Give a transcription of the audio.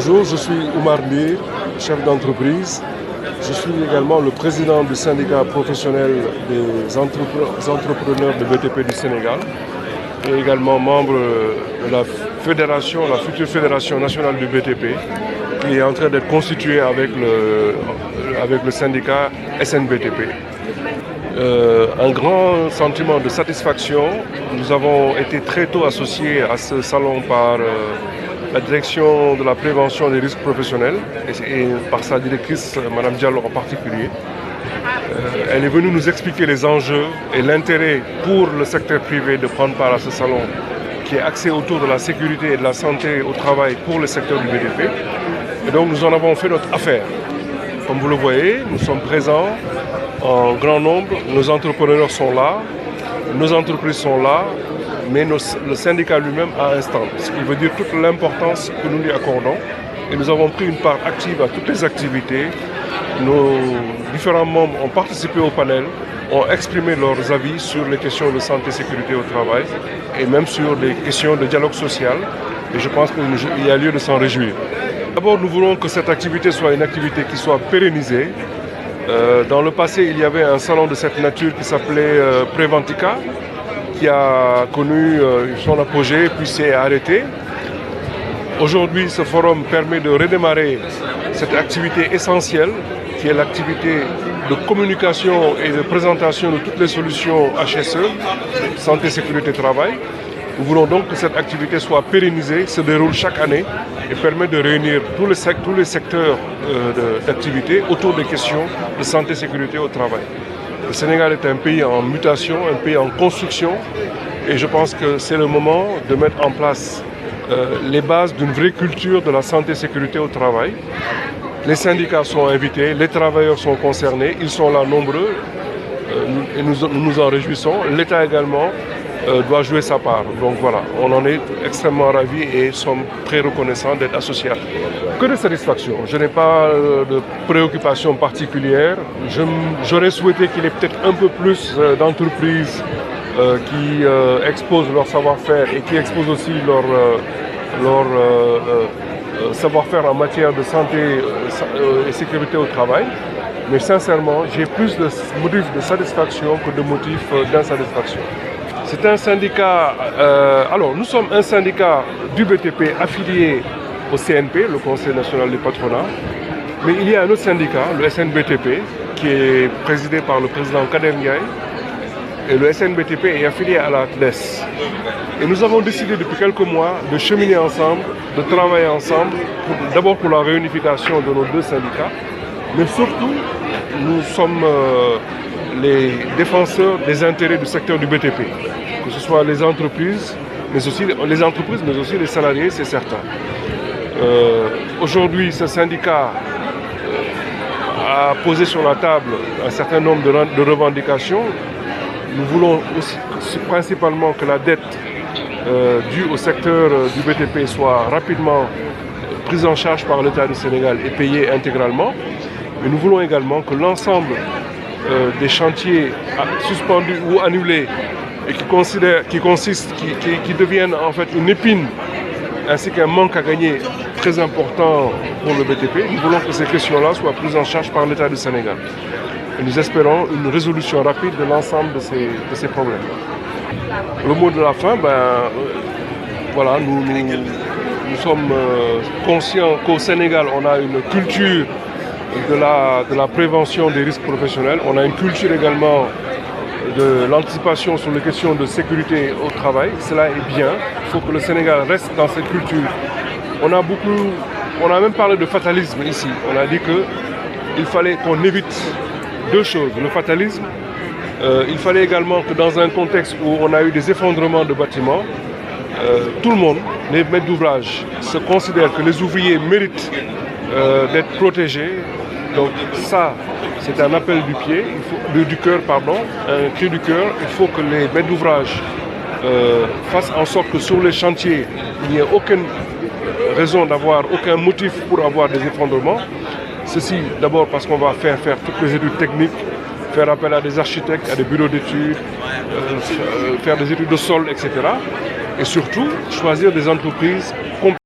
Bonjour, je suis Oumar Ndir, chef d'entreprise. Je suis également le président du syndicat professionnel des entrepreneurs de BTP du Sénégal et également membre de la fédération, la future fédération nationale du BTP qui est en train d'être constituée avec le syndicat SNBTP. Un grand sentiment de satisfaction. Nous avons été très tôt associés à ce salon par la direction de la prévention des risques professionnels et par sa directrice, Mme Diallo en particulier. Elle est venue nous expliquer les enjeux et l'intérêt pour le secteur privé de prendre part à ce salon qui est axé autour de la sécurité et de la santé au travail pour le secteur du BTP. Et donc nous en avons fait notre affaire. Comme vous le voyez, nous sommes présents en grand nombre, nos entrepreneurs sont là, nos entreprises sont là, mais le syndicat lui-même a un stand, ce qui veut dire toute l'importance que nous lui accordons. Et nous avons pris une part active à toutes les activités. Nos différents membres ont participé au panel, ont exprimé leurs avis sur les questions de santé et sécurité au travail et même sur les questions de dialogue social. Et je pense qu'il y a lieu de s'en réjouir. D'abord, nous voulons que cette activité soit une activité qui soit pérennisée. Dans le passé, il y avait un salon de cette nature qui s'appelait Préventica, qui a connu son apogée puis s'est arrêté. Aujourd'hui, ce forum permet de redémarrer cette activité essentielle qui est l'activité de communication et de présentation de toutes les solutions HSE, santé, sécurité, travail. Nous voulons donc que cette activité soit pérennisée, se déroule chaque année et permet de réunir tous les secteurs d'activité autour des questions de santé et sécurité au travail. Le Sénégal est un pays en mutation, un pays en construction et je pense que c'est le moment de mettre en place les bases d'une vraie culture de la santé et sécurité au travail. Les syndicats sont invités, les travailleurs sont concernés, ils sont là nombreux et nous nous en réjouissons. L'État également doit jouer sa part. Donc voilà, on en est extrêmement ravis et sommes très reconnaissants d'être associés. Que de satisfaction. Je n'ai pas de préoccupation particulière. J'aurais souhaité qu'il y ait peut-être un peu plus d'entreprises qui exposent leur savoir-faire et qui exposent aussi leur savoir-faire en matière de santé et sécurité au travail. Mais sincèrement, j'ai plus de motifs de satisfaction que de motifs d'insatisfaction. C'est un syndicat, alors nous sommes un syndicat du BTP affilié au CNP, le Conseil national du patronat, mais il y a un autre syndicat, le SNBTP, qui est présidé par le président Kader Ndiaye, et le SNBTP est affilié à la CNES. Et nous avons décidé depuis quelques mois de cheminer ensemble, de travailler ensemble, d'abord pour la réunification de nos deux syndicats, mais surtout nous sommes les défenseurs des intérêts du secteur du BTP, que ce soit les entreprises, mais aussi les salariés, c'est certain. Aujourd'hui, ce syndicat a posé sur la table un certain nombre de revendications. Nous voulons aussi principalement que la dette due au secteur du BTP soit rapidement prise en charge par l'État du Sénégal et payée intégralement. Mais nous voulons également que l'ensemble des chantiers suspendus ou annulés et qui deviennent en fait une épine ainsi qu'un manque à gagner très important pour le BTP. Nous voulons que ces questions-là soient prises en charge par l'État du Sénégal. Et nous espérons une résolution rapide de l'ensemble de ces problèmes. Le mot de la fin, voilà, nous sommes conscients qu'au Sénégal, on a une culture de la prévention des risques professionnels. On a une culture également de l'anticipation sur les questions de sécurité au travail. Cela est bien. Il faut que le Sénégal reste dans cette culture. On a même parlé de fatalisme ici. On a dit qu'il fallait qu'on évite deux choses. Le fatalisme, il fallait également que dans un contexte où on a eu des effondrements de bâtiments, tout le monde, les maîtres d'ouvrage, se considèrent que les ouvriers méritent d'être protégés. Donc ça, c'est un appel du cœur, un cri du cœur. Il faut que les maîtres d'ouvrage fassent en sorte que sur les chantiers, il n'y ait aucune raison d'avoir aucun motif pour avoir des effondrements. Ceci d'abord parce qu'on va faire toutes les études techniques, faire appel à des architectes, à des bureaux d'études, faire des études de sol, etc. Et surtout, choisir des entreprises compétentes.